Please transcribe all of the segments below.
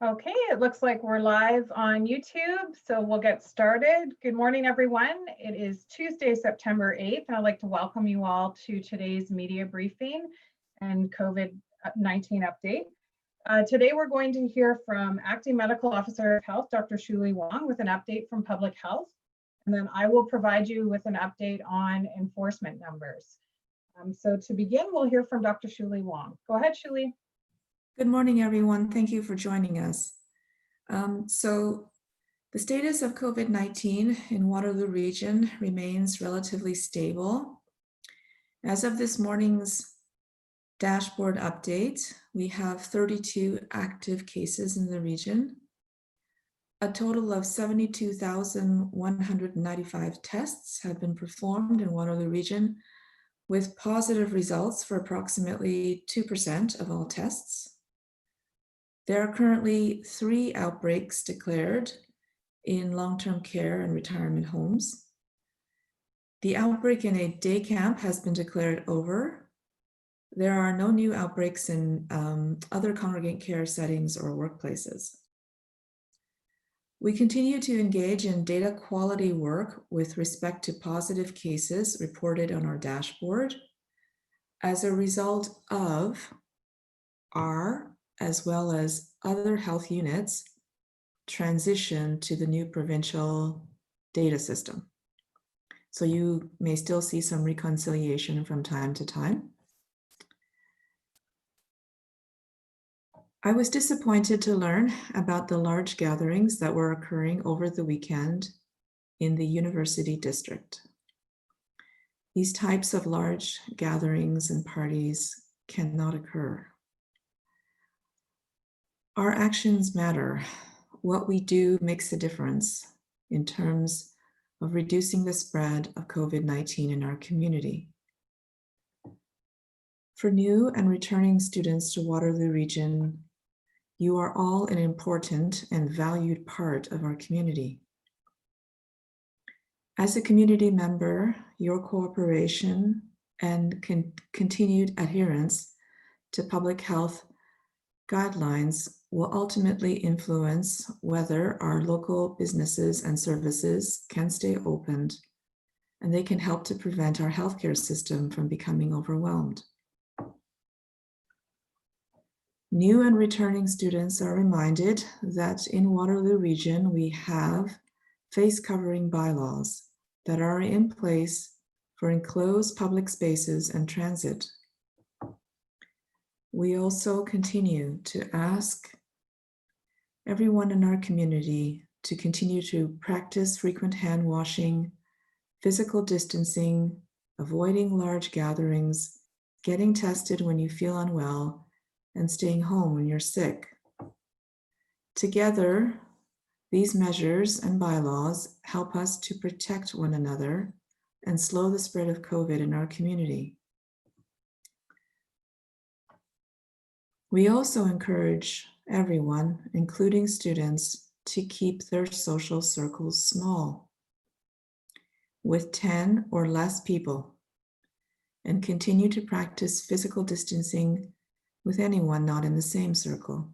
Okay, it looks like we're live on YouTube, so we'll get started. Good morning, everyone. It is Tuesday, September 8th. I'd like to welcome you all to today's media briefing and COVID-19 update. Today, we're going to hear from Acting Medical Officer of Health, Dr. Hsiu-Li Wang, with an update from Public Health. And then I will provide you with an update on enforcement numbers. So to begin, we'll hear from Dr. Hsiu-Li Wang. Go ahead, Hsiu-Li. Good morning, everyone. Thank you for joining us. So the status of COVID-19 in Waterloo Region remains relatively stable. As of this morning's dashboard update, we have 32 active cases in the region. A total of 72,195 tests have been performed in Waterloo Region, with positive results for approximately 2% of all tests. There are currently 3 outbreaks declared in long-term care and retirement homes. The outbreak in a day camp has been declared over. There are no new outbreaks in other congregate care settings or workplaces. We continue to engage in data quality work with respect to positive cases reported on our dashboard as a result of our, as well as other health units, transition to the new provincial data system. So you may still see some reconciliation from time to time. I was disappointed to learn about the large gatherings that were occurring over the weekend in the university district. These types of large gatherings and parties cannot occur. Our actions matter. What we do makes a difference in terms of reducing the spread of COVID-19 in our community. For new and returning students to Waterloo Region, you are all an important and valued part of our community. As a community member, your cooperation and continued adherence to public health guidelines will ultimately influence whether our local businesses and services can stay opened, and they can help to prevent our healthcare system from becoming overwhelmed. New and returning students are reminded that in Waterloo Region, we have face covering bylaws that are in place for enclosed public spaces and transit. We also continue to ask everyone in our community to continue to practice frequent hand washing, physical distancing, avoiding large gatherings, getting tested when you feel unwell, and staying home when you're sick. Together, these measures and bylaws help us to protect one another and slow the spread of COVID in our community. We also encourage everyone, including students, to keep their social circles small, with 10 or less people, and continue to practice physical distancing with anyone not in the same circle.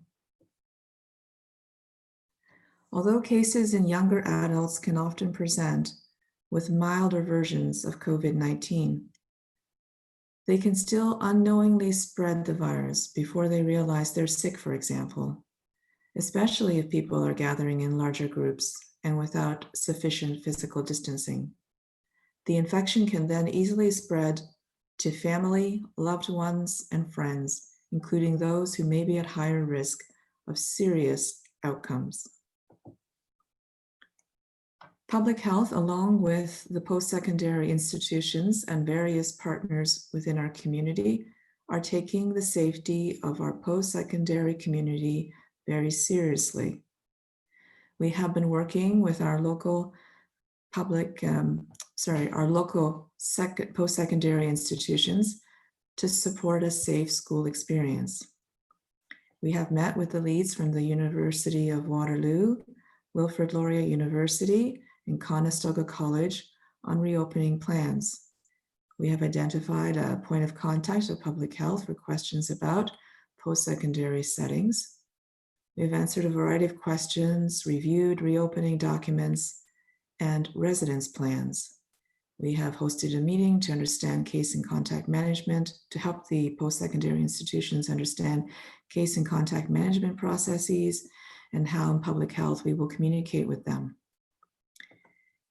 Although cases in younger adults can often present with milder versions of COVID-19, they can still unknowingly spread the virus before they realize they're sick, for example, especially if people are gathering in larger groups and without sufficient physical distancing. The infection can then easily spread to family, loved ones, and friends, including those who may be at higher risk of serious outcomes. Public health, along with the post-secondary institutions and various partners within our community, are taking the safety of our post-secondary community very seriously. We have been working with our local post-secondary institutions to support a safe school experience. We have met with the leads from the University of Waterloo, Wilfrid Laurier University, and Conestoga College on reopening plans. We have identified a point of contact of public health for questions about post-secondary settings. We've answered a variety of questions, reviewed reopening documents, and residence plans. We have hosted a meeting to understand case and contact management, to help the post-secondary institutions understand case and contact management processes and how in public health we will communicate with them.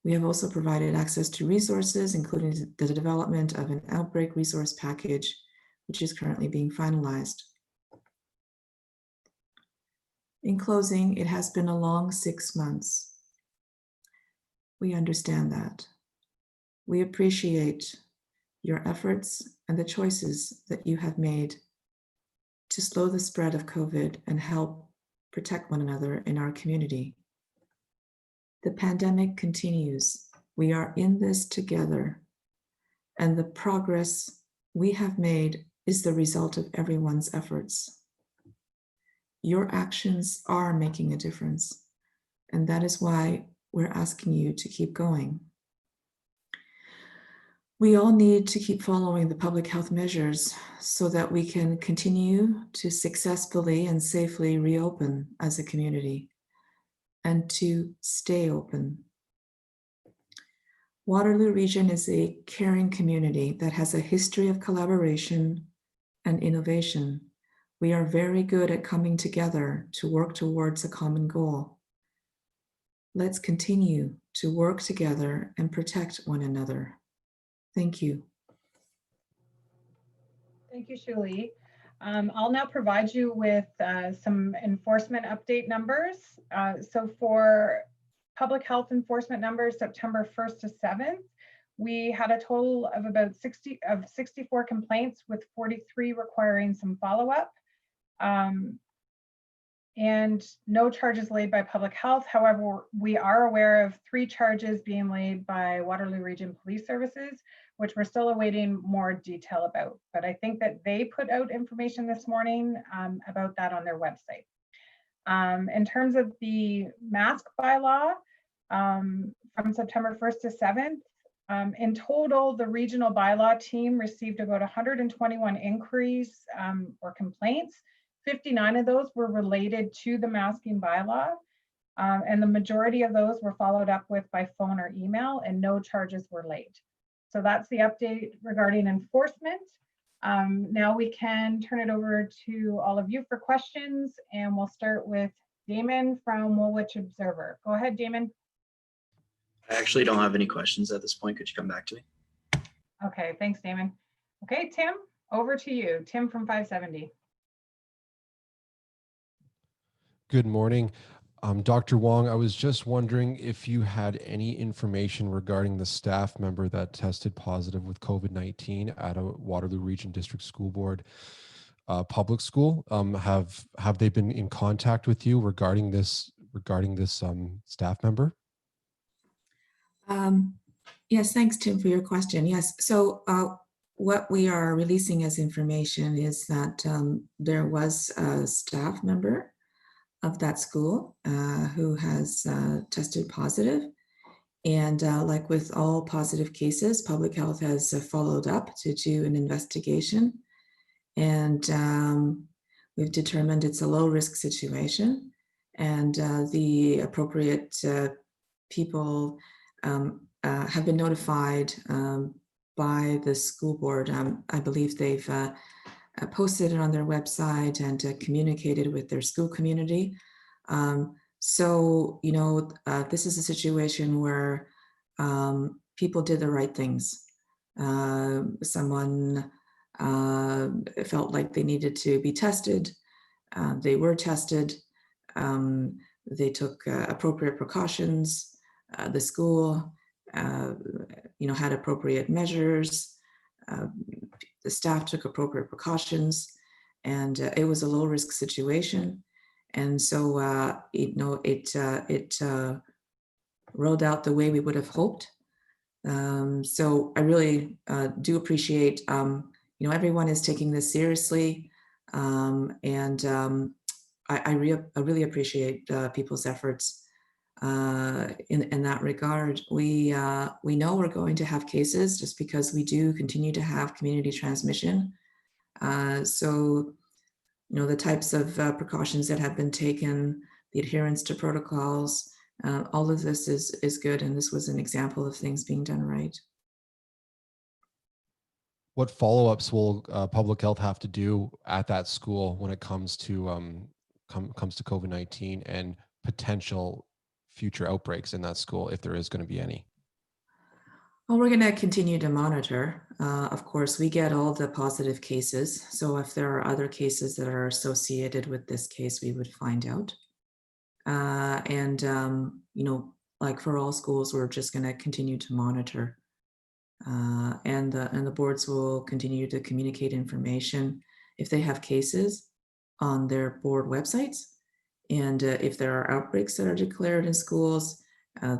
We have also provided access to resources, including the development of an outbreak resource package, which is currently being finalized. In closing, it has been a long 6 months. We understand that. We appreciate your efforts and the choices that you have made to slow the spread of COVID and help protect one another in our community. The pandemic continues. We are in this together, and the progress we have made is the result of everyone's efforts. Your actions are making a difference, and that is why we're asking you to keep going. We all need to keep following the public health measures so that we can continue to successfully and safely reopen as a community and to stay open. Waterloo Region is a caring community that has a history of collaboration and innovation. We are very good at coming together to work towards a common goal. Let's continue to work together and protect one another. Thank you. Thank you, Hsiu-Li. I'll now provide you with some enforcement update numbers. So for public health enforcement numbers, September 1st to 7th, we had a total of about 64 complaints, with 43 requiring some follow-up. And no charges laid by public health. However, we are aware of 3 charges being laid by Waterloo Region Police Services, which we're still awaiting more detail about. But I think that they put out information this morning about that on their website. In terms of the mask bylaw, from September 1st to 7th, in total, the regional bylaw team received about 121 inquiries or complaints. 59 of those were related to the masking bylaw, and the majority of those were followed up with by phone or email, and no charges were laid. So that's the update regarding enforcement. Now we can turn it over to all of you for questions, and we'll start with Damon from Woolwich Observer. Go ahead, Damon. I actually don't have any questions at this point. Could you come back to me? Okay, thanks, Damon. Okay, Tim, over to you. Tim from 570. Good morning. Dr. Wang, I was just wondering if you had any information regarding the staff member that tested positive with COVID-19 at a Waterloo Region District School Board public school. Have they been in contact with you regarding this staff member? Yes, thanks, Tim, for your question. Yes, so what we are releasing as information is that there was a staff member of that school who has tested positive. And like with all positive cases, public health has followed up to do an investigation. And we've determined it's a low risk situation. And the appropriate people have been notified by the school board. I believe they've posted it on their website and communicated with their school community. So, you know, this is a situation where people did the right things. Someone felt like they needed to be tested. They were tested. They took appropriate precautions. The school, you know, had appropriate measures. The staff took appropriate precautions, and it was a low risk situation. And so, you know, it rolled out the way we would have hoped. So I really do appreciate, you know, everyone is taking this seriously, and I really appreciate people's efforts in that regard. We know we're going to have cases just because we do continue to have community transmission. So, the types of precautions that have been taken, the adherence to protocols, all of this is good. And this was an example of things being done right. What follow-ups will public health have to do at that school when it comes to comes to COVID-19 and potential future outbreaks in that school, if there is going to be any? Well, we're going to continue to monitor. Of course, we get all the positive cases. So if there are other cases that are associated with this case, we would find out. Like for all schools, we're just going to continue to monitor. And the boards will continue to communicate information if they have cases on their board websites. And if there are outbreaks that are declared in schools,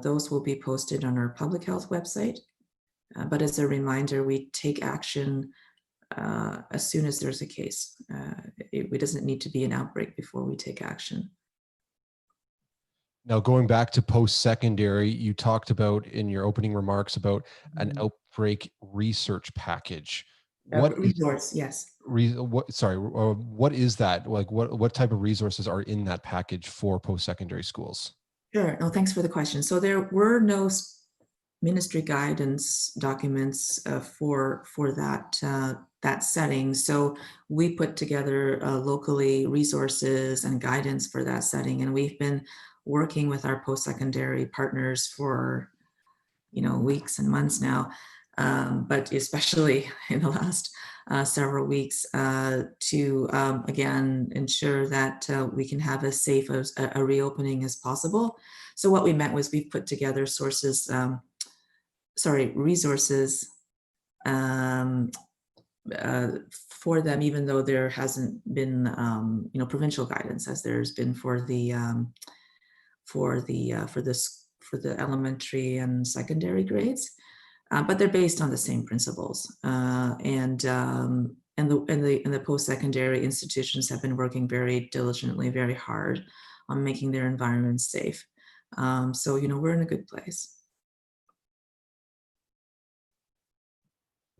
those will be posted on our public health website. But as a reminder, we take action as soon as there's a case. It doesn't need to be an outbreak before we take action. Now, going back to post-secondary, you talked about in your opening remarks about an outbreak research package. What resource? Yes. What is that? Like, what type of resources are in that package for post-secondary schools? Sure. No, thanks for the question. So there were no ministry guidance documents for that setting. So we put together locally resources and guidance for that setting, and we've been working with our post-secondary partners for weeks and months now, but especially in the last several weeks to again ensure that we can have as safe a reopening as possible. So what we meant was we've put together resources for them, even though there hasn't been provincial guidance as there's been for the elementary and secondary grades, but they're based on the same principles. And the post-secondary institutions have been working very diligently, very hard on making their environments safe. So we're in a good place.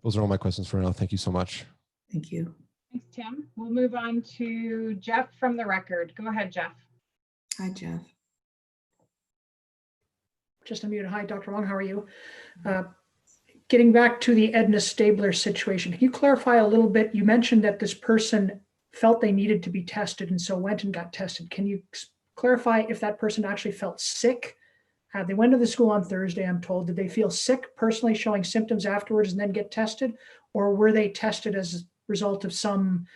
Those are all my questions for now. Thank you so much. Thank you. Thanks, Tim. We'll move on to Jeff from the record. Go ahead, Jeff. Hi, Jeff. Just unmuted. Hi, Dr. Wang, how are you? Getting back to the Edna Stabler situation, can you clarify a little bit? You mentioned that this person felt they needed to be tested and so went and got tested. Can you clarify if that person actually felt sick? They went to the school on Thursday, I'm told. Did they feel sick personally, showing symptoms afterwards and then get tested? Or were they tested as a result of some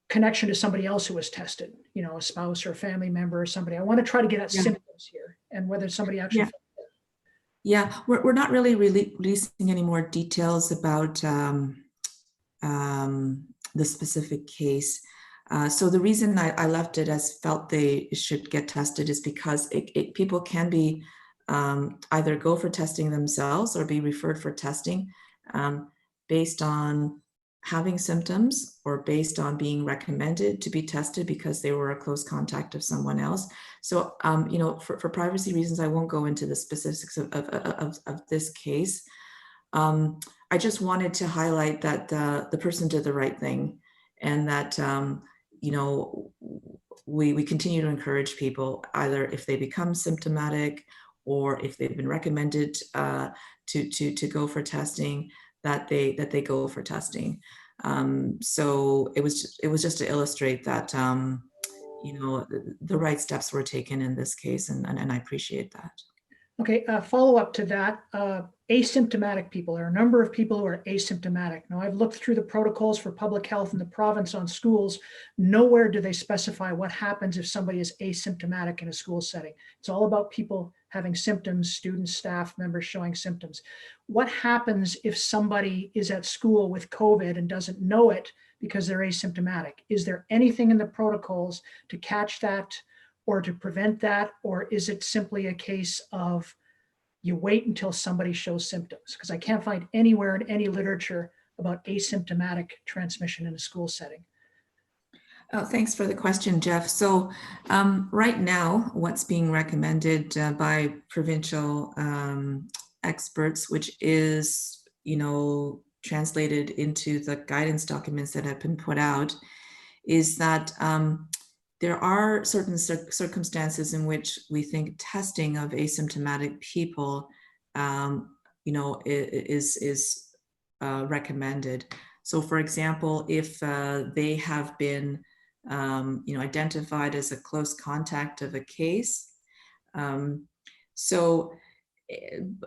connection to somebody else who was tested, a spouse or a family member or somebody? I want to try to get at symptoms here and whether somebody actually felt sick. Yeah, we're not really releasing any more details about the specific case. So the reason I left it as felt they should get tested is because people can be either go for testing themselves or be referred for testing based on having symptoms or based on being recommended to be tested because they were a close contact of someone else. So, for privacy reasons, I won't go into the specifics of this case. I just wanted to highlight that the person did the right thing, and that we continue to encourage people, either if they become symptomatic or if they've been recommended to go for testing, that they go for testing. So it was just to illustrate that the right steps were taken in this case, and I appreciate that. Okay, follow up to that, asymptomatic people. There are a number of people who are asymptomatic. Now, I've looked through the protocols for public health in the province on schools. Nowhere do they specify what happens if somebody is asymptomatic in a school setting. It's all about people having symptoms, students, staff members showing symptoms. What happens if somebody is at school with COVID and doesn't know it because they're asymptomatic? Is there anything in the protocols to catch that or to prevent that? Or is it simply a case of you wait until somebody shows symptoms? Because I can't find anywhere in any literature about asymptomatic transmission in a school setting. Oh, thanks for the question, Jeff. So right now, what's being recommended by provincial experts, which is, translated into the guidance documents that have been put out, is that there are certain circumstances in which we think testing of asymptomatic people, is recommended. So, for example, if they have been, identified as a close contact of a case,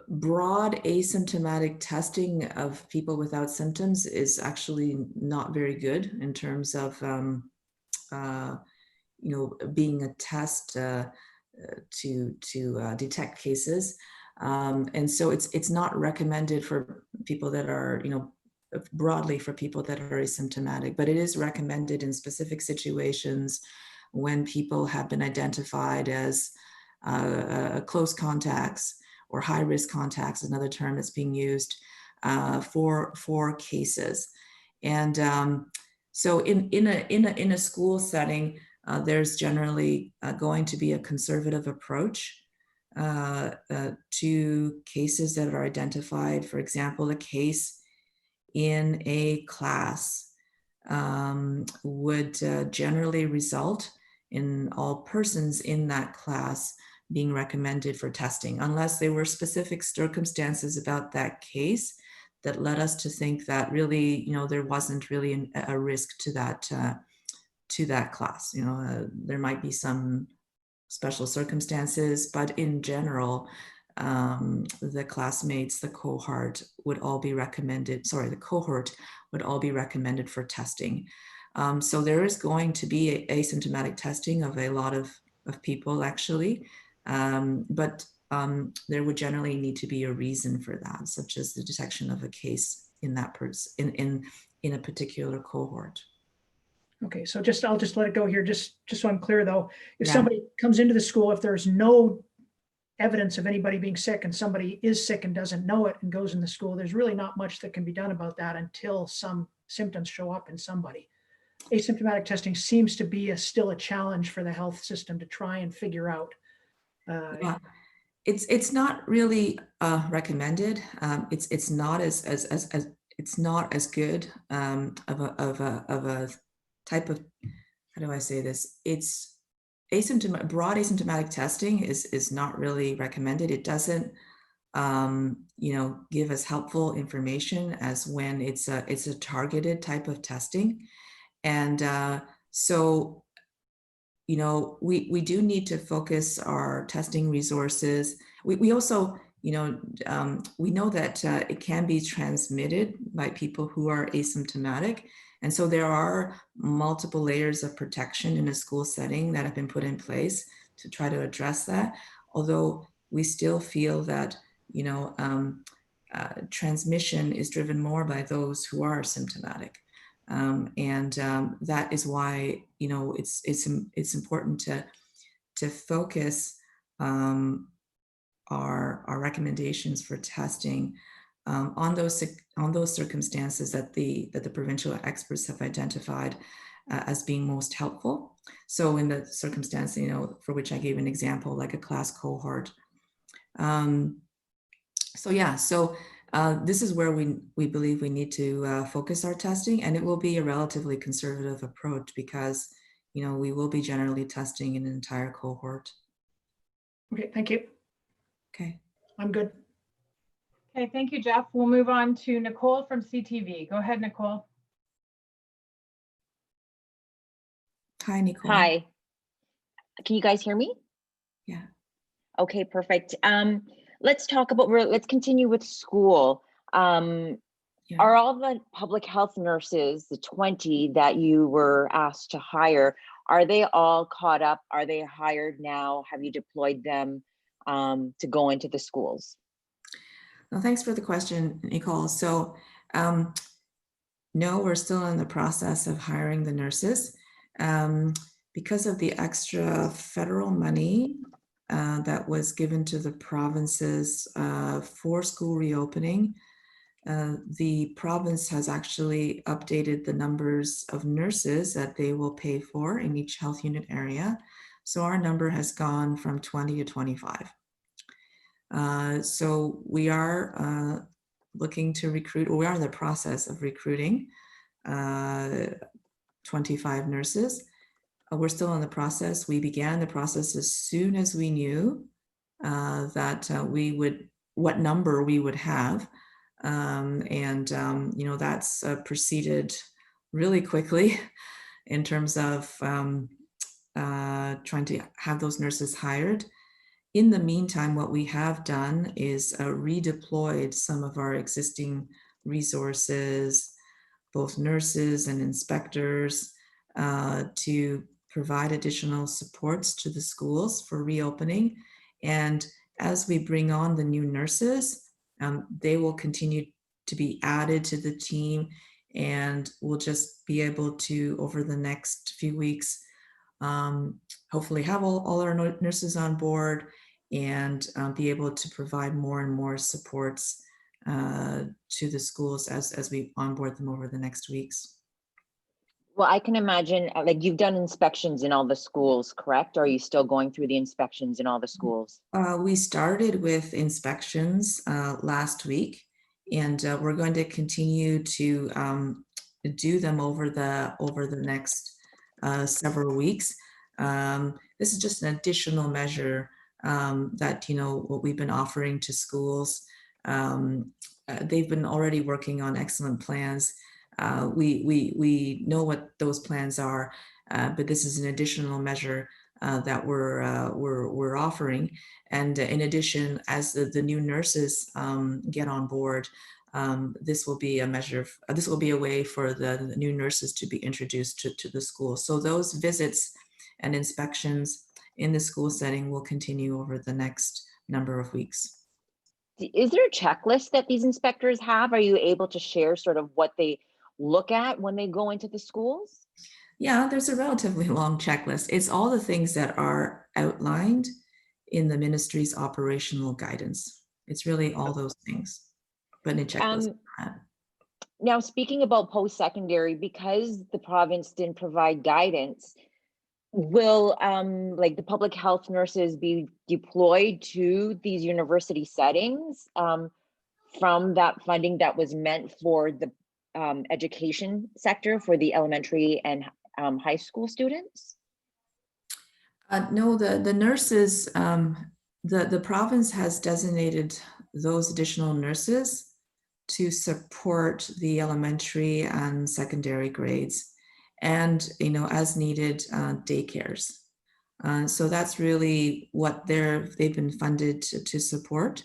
broad asymptomatic testing of people without symptoms is actually not very good in terms of, being a test to detect cases. And so it's not recommended for people that are, broadly for people that are asymptomatic, but it is recommended in specific situations when people have been identified as close contacts or high risk contacts, another term that's being used for cases. And so in a school setting, there's generally going to be a conservative approach to cases that are identified. For example, a case in a class would generally result in all persons in that class being recommended for testing, unless there were specific circumstances about that case that led us to think that really, there wasn't really a risk to that class. There might be some special circumstances, but in general, the classmates, the cohort would all be recommended, the cohort would all be recommended for testing. So there is going to be asymptomatic testing of a lot of people actually, but there would generally need to be a reason for that, such as the detection of a case in that person in a particular cohort. Okay, so I'll just let it go here, just so I'm clear though. If Yeah. somebody comes into the school, if there's no evidence of anybody being sick and somebody is sick and doesn't know it and goes in the school, there's really not much that can be done about that until some symptoms show up in somebody. Asymptomatic testing seems to be still a challenge for the health system to try and figure out. Yeah, it's not really recommended. It's not as it's not as good of a type of, how do I say this? It's broad asymptomatic testing is not really recommended. It doesn't give us helpful information as when it's a targeted type of testing. And so we do need to focus our testing resources. We also we know that it can be transmitted by people who are asymptomatic. And so there are multiple layers of protection in a school setting that have been put in place to try to address that. Although we still feel that, transmission is driven more by those who are symptomatic. That is why, it's important to focus our recommendations for testing on those circumstances that the provincial experts have identified as being most helpful. So in the circumstance, for which I gave an example, like a class cohort. This is where we believe we need to focus our testing, and it will be a relatively conservative approach because, we will be generally testing an entire cohort. Okay, thank you. Okay. I'm good. Okay, thank you, Jeff. We'll move on to Nicole from CTV. Go ahead, Nicole. Hi, Nicole. Hi. Can you guys hear me? Yeah. Okay, perfect. Let's continue with school. Are all the public health nurses, the 20 that you were asked to hire, are they all caught up? Are they hired now? Have you deployed them to go into the schools? Well, thanks for the question, Nicole. So no, we're still in the process of hiring the nurses. Because of the extra federal money that was given to the provinces for school reopening, the province has actually updated the numbers of nurses that they will pay for in each health unit area. So our number has gone from 20 to 25. So we are looking to recruit, or we are in the process of recruiting 25 25 nurses. We're still in the process. We began the process as soon as we knew that what number we would have. That's proceeded really quickly in terms of trying to have those nurses hired. In the meantime, what we have done is redeployed some of our existing resources, both nurses and inspectors, to provide additional supports to the schools for reopening. And as we bring on the new nurses, they will continue to be added to the team, and we'll just be able to, over the next few weeks, hopefully have all our nurses on board and be able to provide more and more supports to the schools as we onboard them over the next weeks. Well, I can imagine, like, you've done inspections in all the schools, correct? Or are you still going through the inspections in all the schools? We started with inspections last week, and we're going to continue to do them over the next several weeks. This is just an additional measure that, what we've been offering to schools. They've been already working on excellent plans. We know what those plans are, but this is an additional measure that we're offering. And in addition, as the new nurses get on board, this will be a measure. This will be a way for the new nurses to be introduced to the school. So those visits and inspections in the school setting will continue over the next number of weeks. Is there a checklist that these inspectors have? Are you able to share sort of what they look at when they go into the schools? Yeah, there's a relatively long checklist. It's all the things that are outlined in the ministry's operational guidance. It's really all those things, but in a checklist. Now, speaking about post-secondary, because the province didn't provide guidance, will like the public health nurses be deployed to these university settings from that funding that was meant for the education sector for the elementary and high school students? No, the nurses, the province has designated those additional nurses to support the elementary and secondary grades, and as needed daycares. So that's really what they've been funded to support.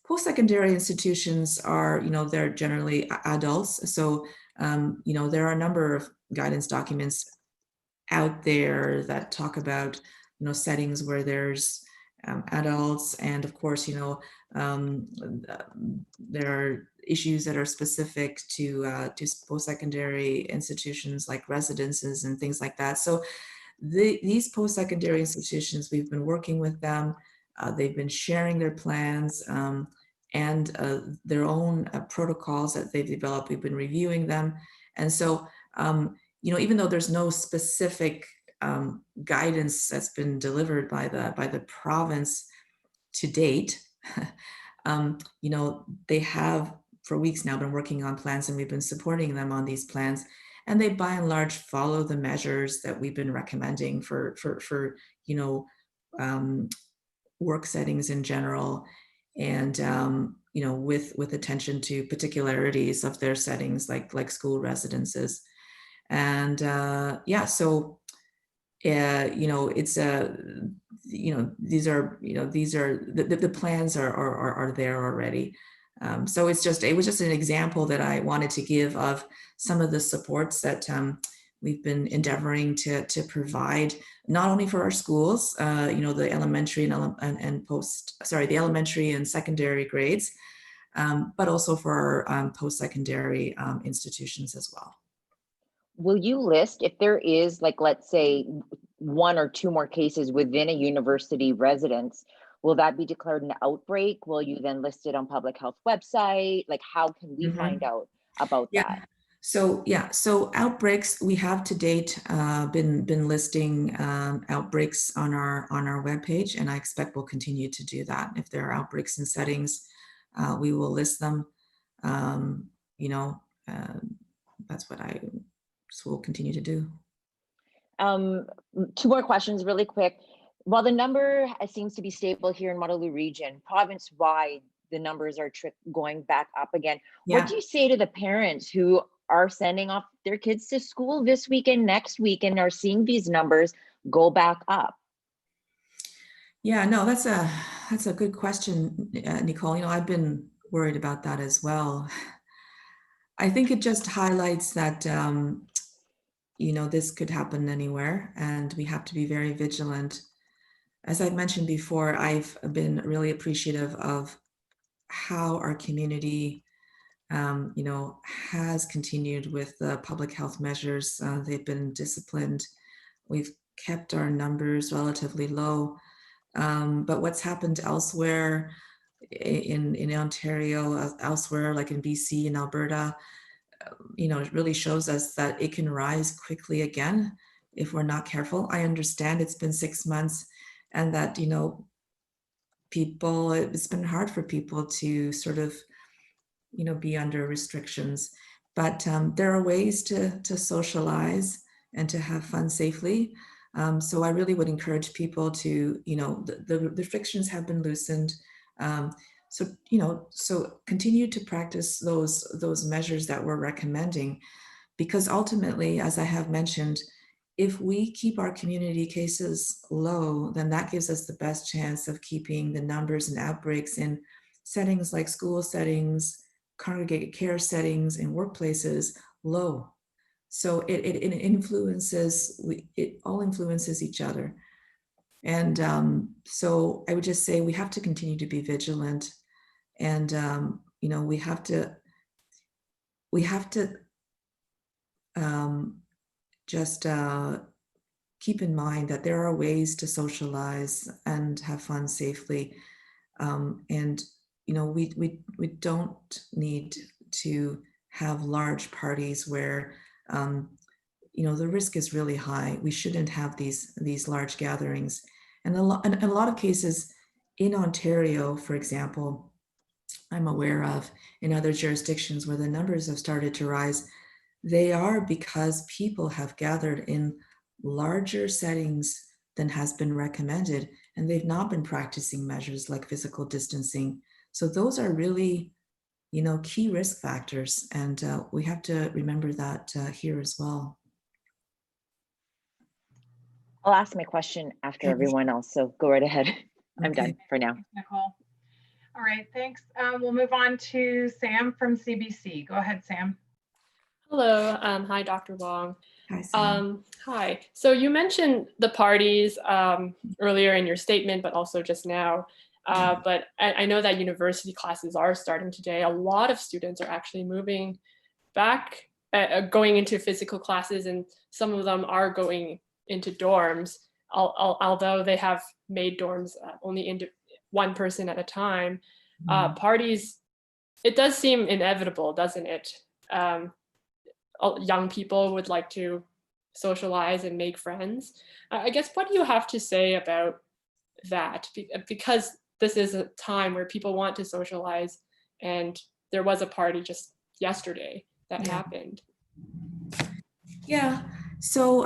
Post-secondary institutions are, they're generally adults. So, there are a number of guidance documents out there that talk about, settings where there's adults. And of course, there are issues that are specific to post-secondary institutions like residences and things like that. So these post-secondary institutions, we've been working with them. They've been sharing their plans and their own protocols that they've developed. We've been reviewing them. And so, even though there's no specific guidance that's been delivered by the province to date, they have for weeks now been working on plans, and we've been supporting them on these plans. And they, by and large, follow the measures that we've been recommending for work settings in general, and with attention to particularities of their settings, like school residences. And so it's these are the plans are there already. So it was just an example that I wanted to give of some of the supports that we've been endeavoring to provide, not only for our schools, the elementary the elementary and secondary grades, but also for our post-secondary institutions as well. Will you list if there is, like, let's say, one or two more cases within a university residence? Will that be declared an outbreak? Will you then list it on public health website? Like, how can we find out about that? So outbreaks, we have to date been listing outbreaks on our webpage, and I expect we'll continue to do that. If there are outbreaks in settings, we will list them. That's what we'll continue to do. Two more questions really quick. While the number seems to be stable here in Waterloo Region, province-wide, the numbers are going back up again. Yeah. What do you say to the parents who are sending off their kids to school this weekend, next week, and are seeing these numbers go back up? Yeah, no, that's a good question, Nicole. You know, I've been worried about that as well. I think it just highlights that, you know, this could happen anywhere, and we have to be very vigilant. As I've mentioned before, I've been really appreciative of how our community, you know, has continued with the public health measures. They've been disciplined. We've kept our numbers relatively low. But what's happened elsewhere in Ontario, elsewhere, like in BC and Alberta, you know, it really shows us that it can rise quickly again if we're not careful. I understand it's been 6 months and that, you know, it's been hard for people to sort of, you know, be under restrictions, but there are ways to socialize and to have fun safely. So I really would encourage people to, you know, the restrictions have been loosened. So, you know, so continue to practice those measures that we're recommending, because ultimately, as I have mentioned, if we keep our community cases low, then that gives us the best chance of keeping the numbers and outbreaks in settings like school settings, congregated care settings, and workplaces low. So it influences, it all influences each other. And so I would just say we have to continue to be vigilant, and you know, we have to just keep in mind that there are ways to socialize and have fun safely. And, you know, we don't need to have large parties where, you know, the risk is really high. We shouldn't have these large gatherings. And in a lot of cases in Ontario, for example, I'm aware of in other jurisdictions where the numbers have started to rise, they are because people have gathered in larger settings than has been recommended, and they've not been practicing measures like physical distancing. So those are really, you know, key risk factors, and we have to remember that here as well. I'll ask my question after everyone else, so go right ahead. I'm Okay. done for now. Thanks, Nicole. All right, thanks. We'll move on to Sam from CBC. Go ahead, Sam. Hello. Hi, Dr. Wang. Hi, Sam. Hi. So you mentioned the parties earlier in your statement, but also just now. But I know that university classes are starting today. A lot of students are actually moving back, going into physical classes, and some of them are going into dorms, although they have made dorms only into one person at a time. Parties, it does seem inevitable, doesn't it? Young people would like to socialize and make friends. I guess, what do you have to say about that? Because this is a time where people want to socialize, and there was a party just yesterday that happened. Yeah. So,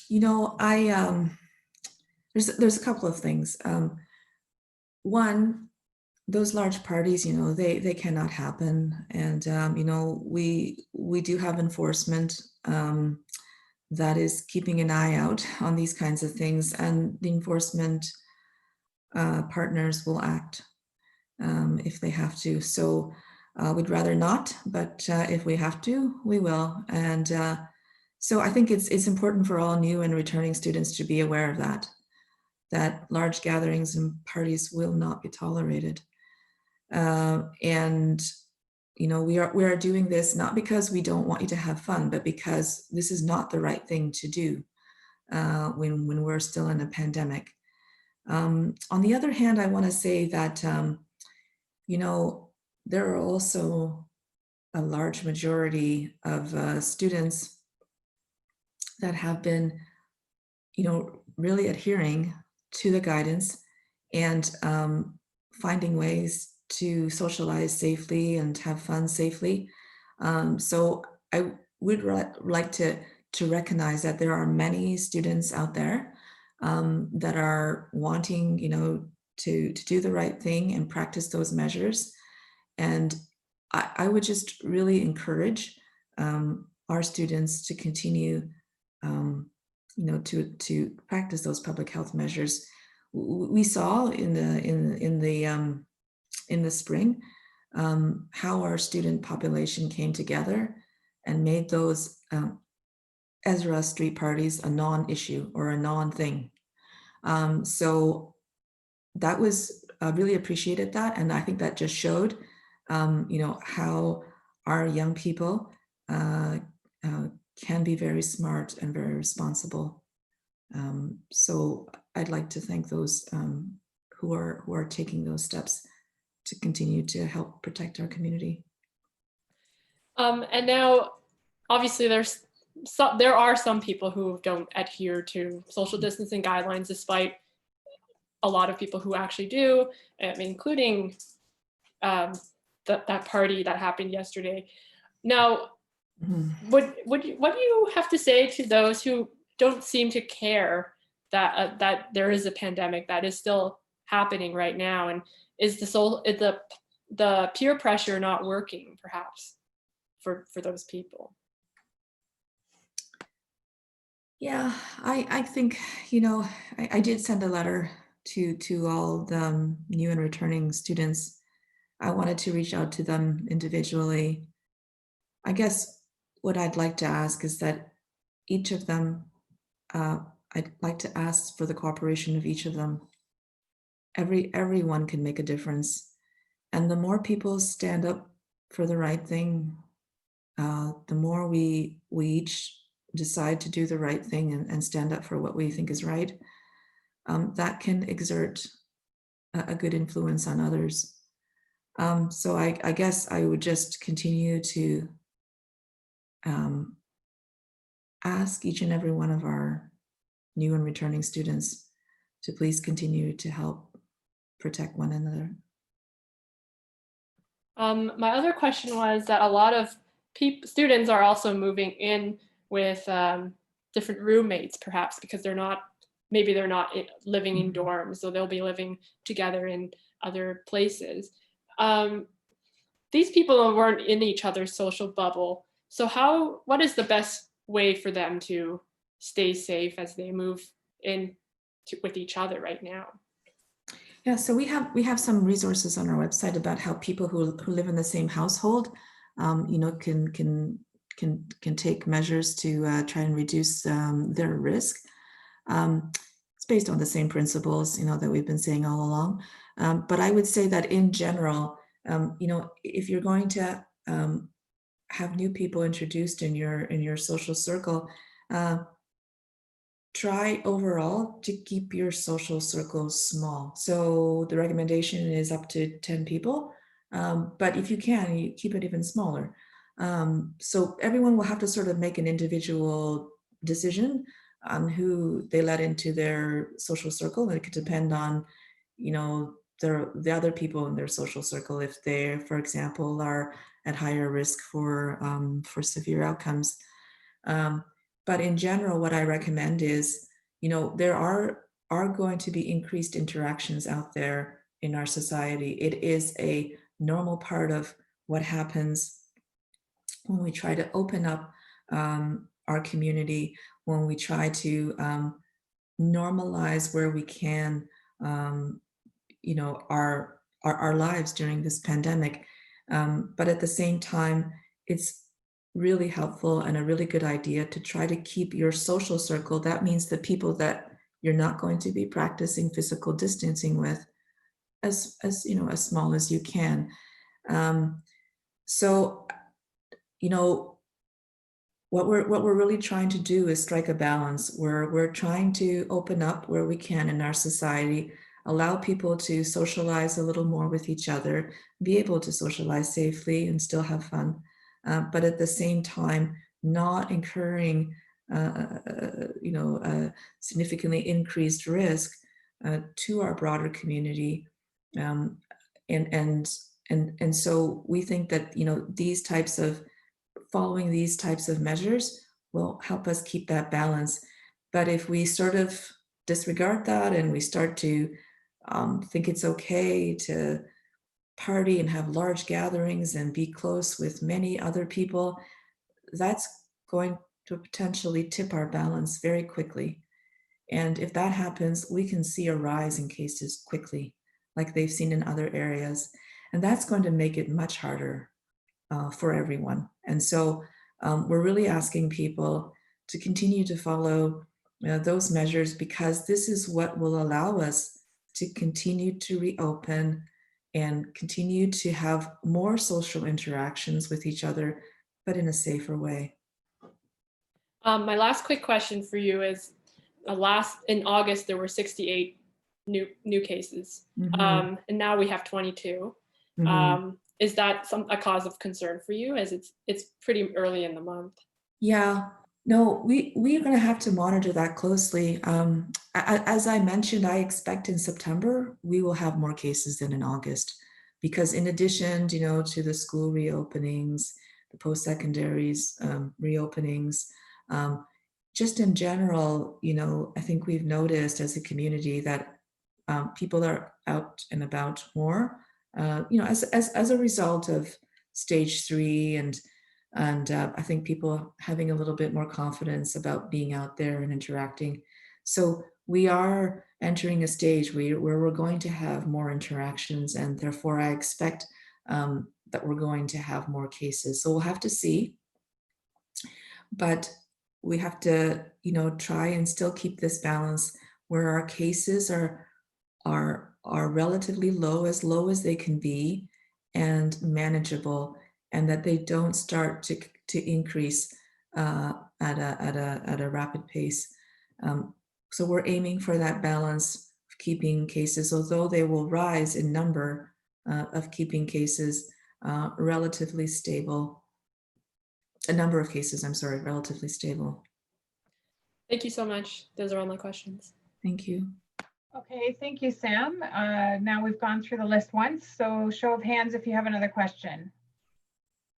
you know, there's a couple of things. One, those large parties, you know, they cannot happen, and you know, we do have enforcement that is keeping an eye out on these kinds of things, and the enforcement partners will act if they have to. So we'd rather not, but if we have to, we will. And so I think it's important for all new and returning students to be aware of that large gatherings and parties will not be tolerated. And you know, we are doing this not because we don't want you to have fun, but because this is not the right thing to do when we're still in a pandemic. On the other hand, I want to say that you know, there are also a large majority of students that have been, you know, really adhering to the guidance and finding ways to socialize safely and have fun safely. So we'd like to recognize that there are many students out there that are wanting, to do the right thing and practice those measures. And I would just really encourage our students to continue, to practice those public health measures. We saw in the spring how our student population came together and made those Ezra street parties a non-issue or a non-thing. So that was really appreciated that, and I think that just showed, how our young people can be very smart and very responsible. So I'd like to thank those who are taking those steps to continue to help protect our community. And now, obviously, there are some people who don't adhere to social distancing guidelines, despite a lot of people who actually do, including that party that happened yesterday. Now, what do you have to say to those who don't seem to care that that there is a pandemic that is still happening right now, and is the peer pressure not working, perhaps, for those people? Yeah, I think, I did send a letter to all the new and returning students. I wanted to reach out to them individually. I guess what I'd like to ask is that each of them, I'd like to ask for the cooperation of each of them. Everyone can make a difference. And the more people stand up for the right thing, the more we each decide to do the right thing and stand up for what we think is right, that can exert a good influence on others. So I guess I would just continue to ask each and every one of our new and returning students to please continue to help protect one another. My other question was that a lot of students are also moving in with different roommates, perhaps because maybe they're not living in dorms, so they'll be living together in other places. These people weren't in each other's social bubble. So what is the best way for them to stay safe as they move in with each other right now? Yeah, so we have some resources on our website about how people who live in the same household, can take measures to try and reduce their risk. It's based on the same principles, that we've been saying all along. But I would say that in general, if you're going to have new people introduced in your social circle, try overall to keep your social circles small. So the recommendation is up to 10 people, but if you can, you keep it even smaller. So everyone will have to sort of make an individual decision on who they let into their social circle. And it could depend on, the other people in their social circle, if they, for example, are at higher risk for severe outcomes. But in general, what I recommend is, there are going to be increased interactions out there in our society. It is a normal part of what happens when we try to open up our community, when we try to normalize where we can, our lives during this pandemic. But at the same time, it's really helpful and a really good idea to try to keep your social circle. That means the people that you're not going to be practicing physical distancing with, as small as you can. So, what we're really trying to do is strike a balance where we're trying to open up where we can in our society, allow people to socialize a little more with each other, be able to socialize safely and still have fun. But at the same time, not incurring, significantly increased risk to our broader community, and so we think that these types of following these types of measures will help us keep that balance. But if we sort of disregard that and we start to think it's okay to party and have large gatherings and be close with many other people, that's going to potentially tip our balance very quickly. And if that happens, we can see a rise in cases quickly, like they've seen in other areas. And that's going to make it much harder for everyone. And so we're really asking people to continue to follow those measures, because this is what will allow us to continue to reopen and continue to have more social interactions with each other, but in a safer way. My last quick question for you is, in August, there were 68 new cases, and now we have 22. Is that a cause of concern for you, as it's pretty early in the month? Yeah, no, we are going to have to monitor that closely. As I mentioned, I expect in September we will have more cases than in August, because in addition, to the school reopenings, the post-secondaries reopenings, just in general, I think we've noticed as a community that people are out and about more, as a result of stage 3 and I think people having a little bit more confidence about being out there and interacting. So we are entering a stage where we're going to have more interactions, and therefore I expect that we're going to have more cases. So we'll have to see, but we have to, try and still keep this balance where our cases are relatively low as they can be, and manageable, and that they don't start to increase at a rapid pace. So we're aiming for that balance of keeping cases, although they will rise in number, of keeping cases relatively stable. A number of cases, relatively stable. Thank you so much. Those are all my questions. Thank you. Okay, thank you, Sam. Now we've gone through the list once, so show of hands if you have another question.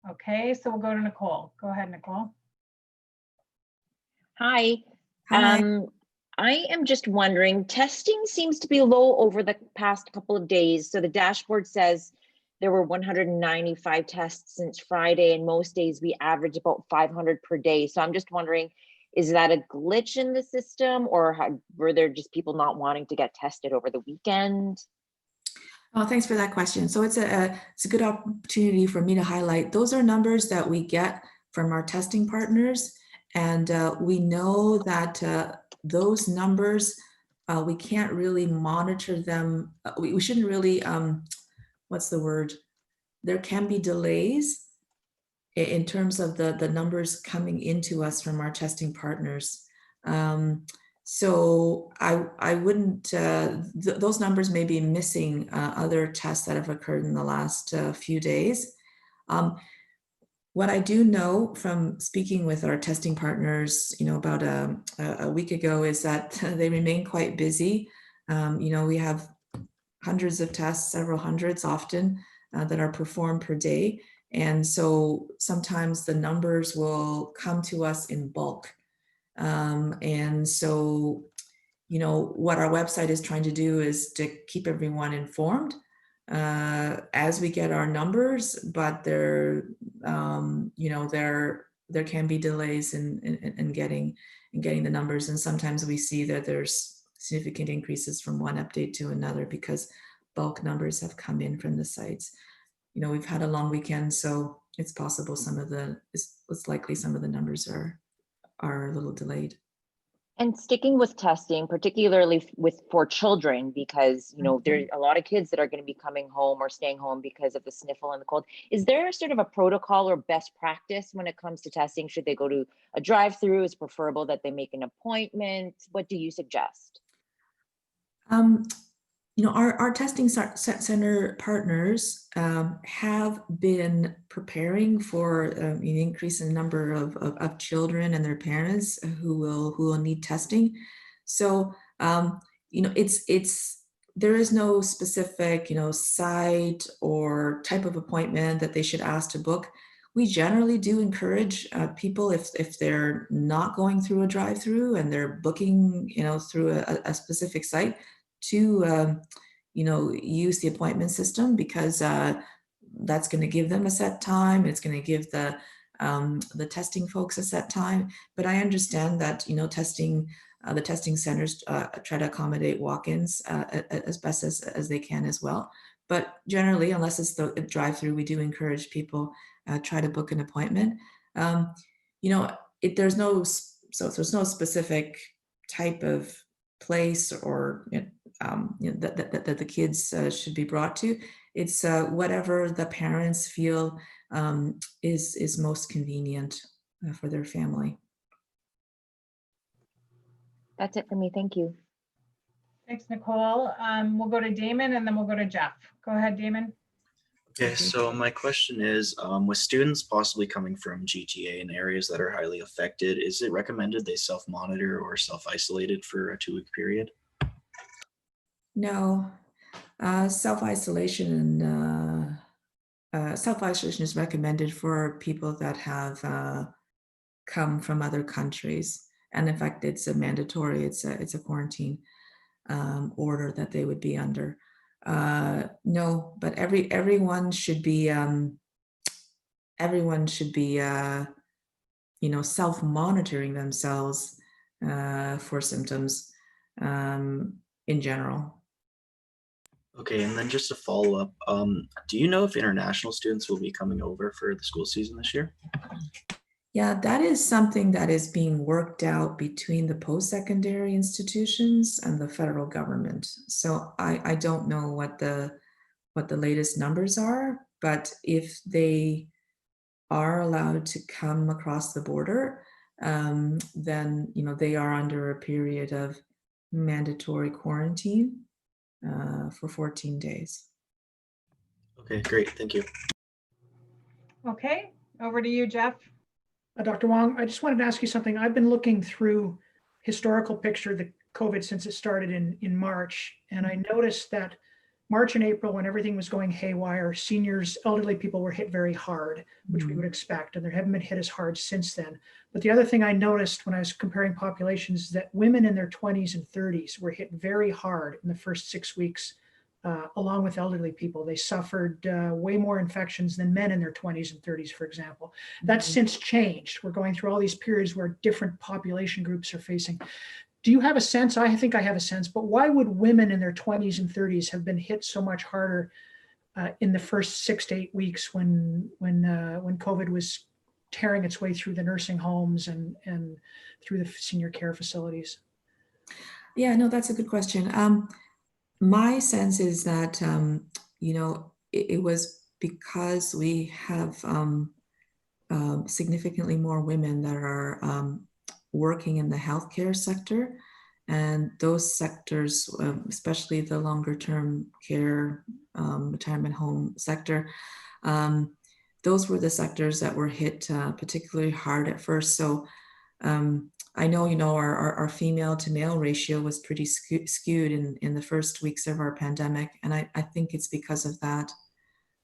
Okay, so we'll go to Nicole. Go ahead, Nicole. Hi. Hi. I am just wondering, testing seems to be low over the past couple of days. So the dashboard says there were 195 tests since Friday, and most days we average about 500 per day. So I'm just wondering, is that a glitch in the system, or were there just people not wanting to get tested over the weekend? Oh, thanks for that question. So it's a good opportunity for me to highlight. Those are numbers that we get from our testing partners, and we know that those numbers, we can't really monitor them. We shouldn't really, what's the word? There can be delays in terms of the numbers coming into us from our testing partners. So I wouldn't, those numbers may be missing other tests that have occurred in the last few days. What I do know from speaking with our testing partners, about a week ago, is that they remain quite busy. We have hundreds of tests, several hundreds often, that are performed per day. And so sometimes the numbers will come to us in bulk. And so, what our website is trying to do is to keep everyone informed as we get our numbers, but there can be delays in getting the numbers. And sometimes we see that there's significant increases from one update to another because bulk numbers have come in from the sites. We've had a long weekend, so it's possible it's likely some of the numbers are a little delayed. And sticking with testing, particularly for children, because there are a lot of kids that are going to be coming home or staying home because of the sniffle and the cold. Is there sort of a protocol or best practice when it comes to testing? Should they go to a drive-through? Is preferable that they make an appointment? What do you suggest? Our testing center partners have been preparing for an increase in the number of children and their parents who will need testing. So there is no specific site or type of appointment that they should ask to book. We generally do encourage people, if they're not going through a drive-through and they're booking, through a specific site, to use the appointment system, because that's going to give them a set time. It's going to give the testing folks a set time. But I understand that the testing centers try to accommodate walk-ins as best as they can as well. But generally, unless it's the drive-through, we do encourage people try to book an appointment. There's no specific type of place or that the kids should be brought to. It's whatever the parents feel is most convenient for their family. That's it for me. Thank you. Thanks, Nicole. We'll go to Damon and then we'll go to Jeff. Go ahead, Damon. Okay, so my question is, with students possibly coming from GTA and areas that are highly affected, is it recommended they self-monitor or self-isolated for a 2-week period? No, self-isolation is recommended for people that have come from other countries, and in fact, it's a mandatory. It's a quarantine order that they would be under. No, but everyone should be self-monitoring themselves for symptoms in general. Okay, and then just to follow up, do you know if international students will be coming over for the school season this year? Yeah, that is something that is being worked out between the post-secondary institutions and the federal government. So I don't know what the latest numbers are, but if they are allowed to come across the border, then they are under a period of mandatory quarantine for 14 days. Okay, great, thank you. Okay, over to you, Jeff. Dr. Wang, I just wanted to ask you something. I've been looking through historical picture of the COVID since it started in March, and I noticed that March and April, when everything was going haywire, seniors, elderly people were hit very hard, which we would expect, and they haven't been hit as hard since then. But the other thing I noticed when I was comparing populations is that women in their 20s and 30s were hit very hard in the first 6 weeks, along with elderly people. They suffered way more infections than men in their 20s and 30s, for example. That's since changed. We're going through all these periods where different population groups are facing. Do you have a sense? I think I have a sense, but why would women in their 20s and 30s have been hit so much harder in the first 6 to 8 weeks when COVID was tearing its way through the nursing homes and through the senior care facilities? Yeah, no, that's a good question. My sense is that, it was because we have significantly more women that are working in the healthcare sector, and those sectors, especially the longer term care, retirement home sector, those were the sectors that were hit particularly hard at first. So I know, our female to male ratio was pretty skewed in the first weeks of our pandemic. And I think it's because of that.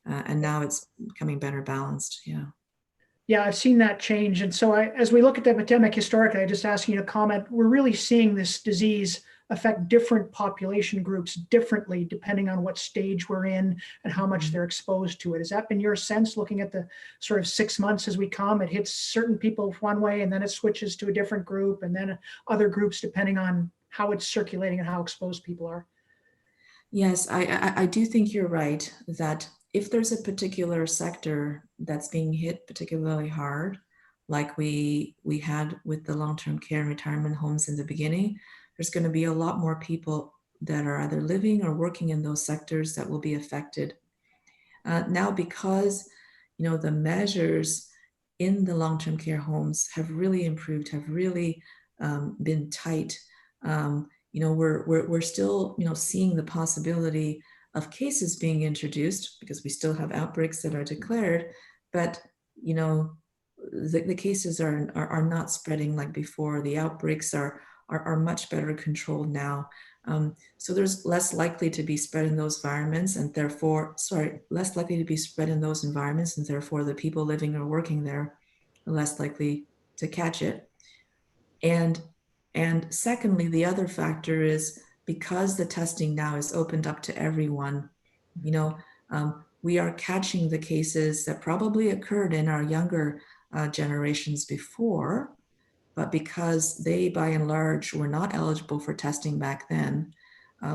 And now it's becoming better balanced. Yeah. Yeah, I've seen that change. And so as we look at the epidemic historically, I just ask you to comment, we're really seeing this disease affect different population groups differently, depending on what stage we're in and how much they're exposed to it. Has that been your sense, looking at the sort of 6 months as we come? It hits certain people one way, and then it switches to a different group, and then other groups, depending on how it's circulating and how exposed people are. Yes, I do think you're right that if there's a particular sector that's being hit particularly hard, like we had with the long-term care and retirement homes in the beginning, there's going to be a lot more people that are either living or working in those sectors that will be affected. Now, because the measures in the long-term care homes have really improved, have really been tight. We're still seeing the possibility of cases being introduced because we still have outbreaks that are declared, but the cases are not spreading like before. The outbreaks are much better controlled now. So there's less likely to be spread in those environments, and therefore, less likely to be spread in those environments, and therefore the people living or working there are less likely to catch it. And secondly, the other factor is because the testing now is opened up to everyone, we are catching the cases that probably occurred in our younger generations before, but because they, by and large, were not eligible for testing back then,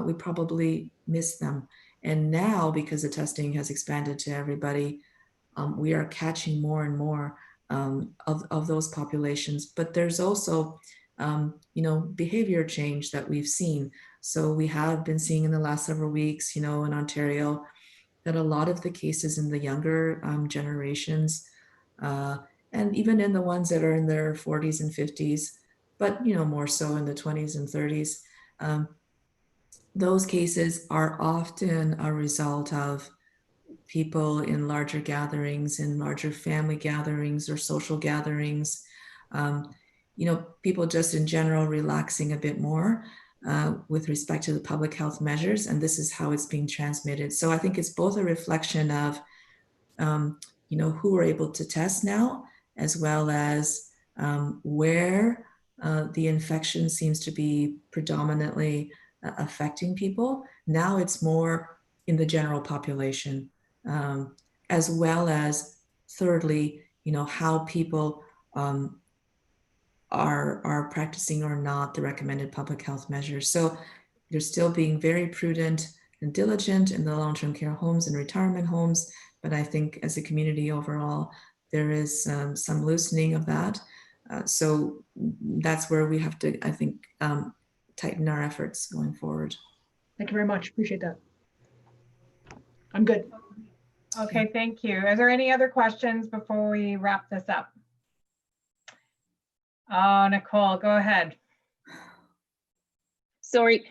we probably missed them. And now, because the testing has expanded to everybody, we are catching more and more of those populations. But there's also, behavior change that we've seen. So we have been seeing in the last several weeks, in Ontario, that a lot of the cases in the younger generations, and even in the ones that are in their 40s and 50s, but more so in the 20s and 30s, those cases are often a result of people in larger gatherings, in larger family gatherings or social gatherings, people just in general relaxing a bit more with respect to the public health measures, and this is how it's being transmitted. So I think it's both a reflection of, who are able to test now, as well as where the infection seems to be predominantly affecting people. Now it's more in the general population, as well as thirdly, how people are practicing or not the recommended public health measures. So they're still being very prudent and diligent in the long-term care homes and retirement homes. But I think as a community overall, there is some loosening of that. So that's where we have to, I think, tighten our efforts going forward. Thank you very much. Appreciate that. I'm good. Okay, thank you. Is there any other questions before we wrap this up? Oh, Nicole, go ahead. Sorry,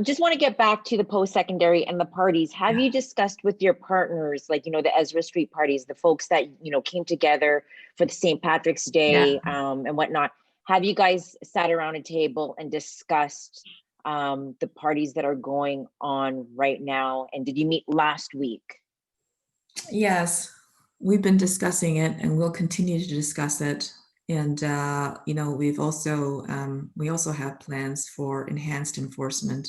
just want to get back to the post-secondary and the parties. Have you discussed with your partners, like, the Ezra Street parties, the folks that, came together for the St. Patrick's Day and whatnot? Have you guys sat around a table and discussed the parties that are going on right now? And did you meet last week? Yes, we've been discussing it and we'll continue to discuss it. And, we also have plans for enhanced enforcement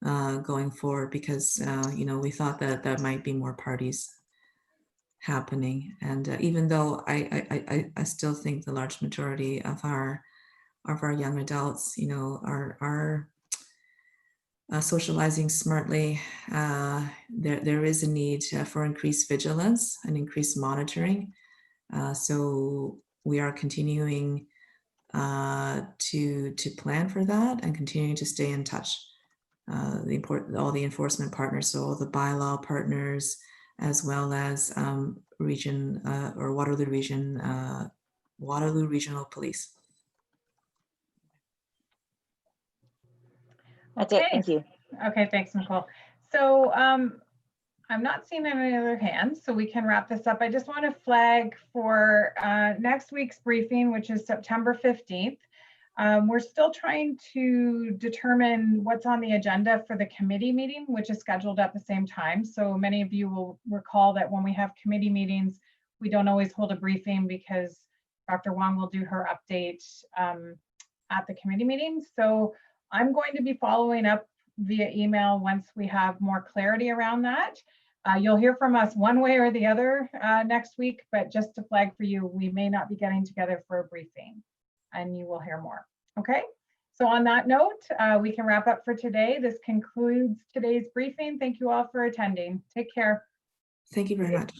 going forward because, we thought that there might be more parties happening. And even though I still think the large majority of our young adults, are socializing smartly, there is a need for increased vigilance and increased monitoring. So we are continuing to plan for that and continuing to stay in touch. All the enforcement partners, so all the bylaw partners, as well as region or Waterloo Region, Waterloo Regional Police. That's it. Thank you. Okay, thanks, Nicole. So I'm not seeing any other hands, so we can wrap this up. I just want to flag for next week's briefing, which is September 15th. We're still trying to determine what's on the agenda for the committee meeting, which is scheduled at the same time. So many of you will recall that when we have committee meetings, we don't always hold a briefing because Dr. Wang will do her update at the committee meeting. So I'm going to be following up via email once we have more clarity around that. You'll hear from us one way or the other next week, but just to flag for you, we may not be getting together for a briefing and you will hear more. Okay, so on that note, we can wrap up for today. This concludes today's briefing. Thank you all for attending. Take care. Thank you very much.